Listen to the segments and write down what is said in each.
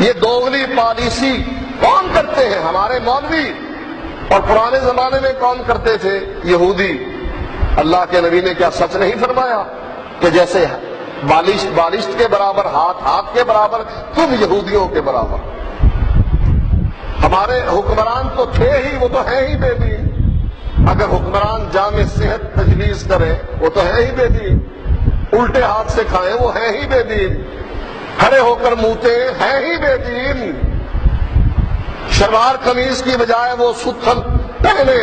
یہ دوغلی پالیسی کون کرتے ہیں؟ ہمارے مولوی۔ اور پرانے زمانے میں کون کرتے تھے؟ یہودی۔ اللہ کے نبی نے کیا سچ نہیں فرمایا کہ جیسے بالشت کے برابر ہاتھ کے برابر، تم یہودیوں کے برابر؟ ہمارے حکمران تو تھے ہی، وہ تو ہے ہی بے دین۔ اگر حکمران جامع صحت تجویز کرے وہ تو ہے ہی بے دین، الٹے ہاتھ سے کھائیں وہ ہے ہی بے دین، کھڑے ہو کر موتے ہے ہی بے دین، شلوار قمیض کی بجائے وہ ستھن پہنے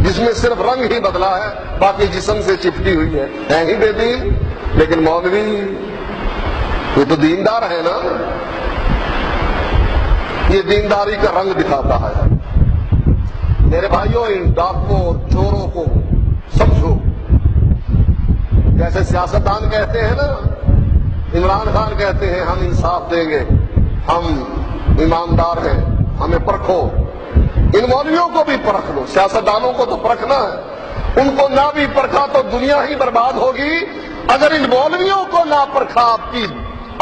جس میں صرف رنگ ہی بدلا ہے، باقی جسم سے چپٹی ہوئی ہے ہی بے دین۔ لیکن مولوی یہ تو دیندار ہے نا، یہ دینداری کا رنگ دکھاتا ہے۔ میرے بھائیوں، ان ڈاکوؤں اور چوروں کو سمجھو۔ جیسے سیاستدان کہتے ہیں نا، عمران خان کہتے ہیں ہم انصاف دیں گے، ہم ایماندار ہیں، ہمیں پرکھو۔ ان مولویوں کو بھی پرکھ لو، سیاستدانوں کو تو پرکھنا ہے، ان کو نہ بھی پرکھا تو دنیا ہی برباد ہوگی۔ اگر ان مولویوں کو نہ پرکھا آپ کی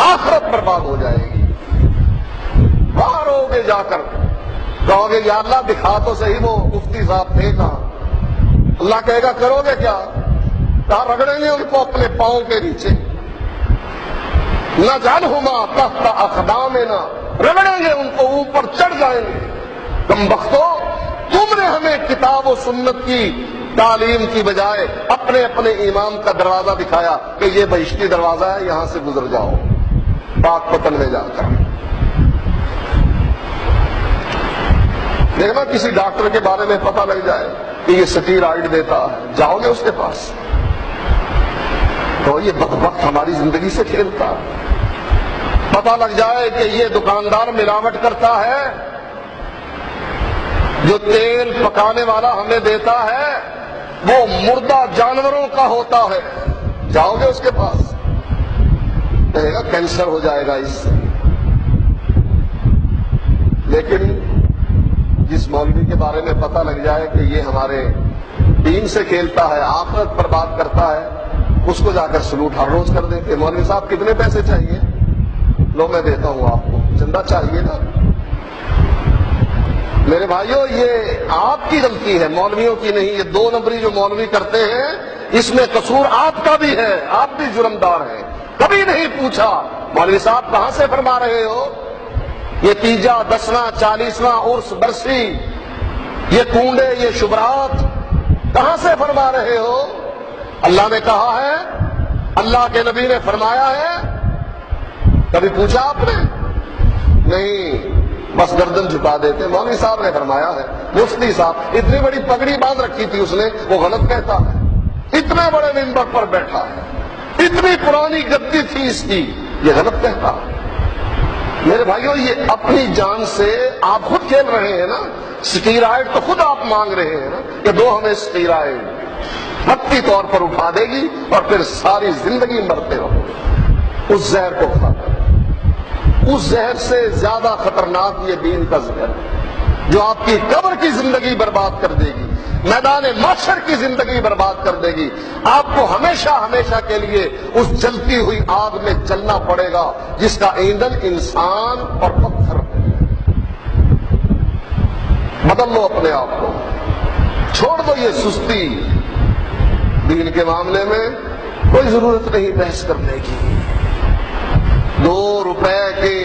آخرت برباد ہو جائے گی۔ باہر ہوگے جا کر کہو گے یا اللہ دکھا تو صحیح وہ مفتی صاحب تھے کہاں؟ اللہ کہے گا کرو گے کیا؟ کہاں رگڑیں گے ان کو اپنے پاؤں کے نیچے، نجعلہما تحت اقدامنا، رگڑیں گے ان کو، اوپر چڑھ جائیں گے۔ کم بختو، تم نے ہمیں کتاب و سنت کی تعلیم کی بجائے اپنے اپنے امام کا دروازہ دکھایا کہ یہ بہشتی دروازہ ہے، یہاں سے گزر جاؤ پاک پتن میں جا کر۔ دیکھنا کسی ڈاکٹر کے بارے میں پتہ لگ جائے کہ یہ سٹیرائڈ دیتا ہے، جاؤ گے اس کے پاس تو یہ بدبخت ہماری زندگی سے کھیلتا ہے۔ پتہ لگ جائے کہ یہ دکاندار ملاوٹ کرتا ہے، جو تیل پکانے والا ہمیں دیتا ہے وہ مردہ جانوروں کا ہوتا ہے، جاؤ گے اس کے پاس، کہے گا کینسر ہو جائے گا اس سے۔ لیکن جس مولوی کے بارے میں پتہ لگ جائے کہ یہ ہمارے دین سے کھیلتا ہے، آخرت برباد کرتا ہے، اس کو جا کر سلوٹ ہر روز کر دیتے۔ مولوی صاحب کتنے پیسے چاہیے؟ لو میں دیتا ہوں آپ کو، چندہ چاہیے نا؟ میرے بھائیوں، یہ آپ کی غلطی ہے، مولویوں کی نہیں۔ یہ دو نمبری جو مولوی کرتے ہیں اس میں قصور آپ کا بھی ہے، آپ بھی جرمدار ہیں۔ کبھی نہیں پوچھا مولوی صاحب کہاں سے فرما رہے ہو؟ یہ تیجا، دسواں، 40واں عرس برسی، یہ کنڈے، یہ شبرات کہاں سے فرما رہے ہو؟ اللہ نے کہا ہے، اللہ کے نبی نے فرمایا ہے، کبھی پوچھا آپ نے؟ نہیں، بس گردن جھکا دیتے۔ مولوی صاحب نے فرمایا ہے، مفتی صاحب اتنی بڑی پگڑی باندھ رکھی تھی اس نے، وہ غلط کہتا ہے، اتنے بڑے منبر پر بیٹھا ہے، اتنی پرانی گدی تھی اس کی، یہ غلط کہتا ہے۔ میرے بھائیوں، یہ اپنی جان سے آپ خود کھیل رہے ہیں نا، سٹیرائڈ تو خود آپ مانگ رہے ہیں نا کہ دو ہمیں سٹیرائڈ، وقتی طور پر اٹھا دے گی اور پھر ساری زندگی مرتے رہو گے اس زہر کو کھا کر۔ اس زہر سے زیادہ خطرناک یہ دین کا زہر جو آپ کی قبر کی زندگی برباد کر دے گی، میدان محشر کی زندگی برباد کر دے گی۔ آپ کو ہمیشہ ہمیشہ کے لیے اس جلتی ہوئی آگ میں جلنا پڑے گا جس کا ایندھن انسان اور پتھر ہے۔ بدل لو اپنے آپ کو، چھوڑ دو یہ سستی۔ دین کے معاملے میں کوئی ضرورت نہیں بحث کرنے کی۔ 2 روپے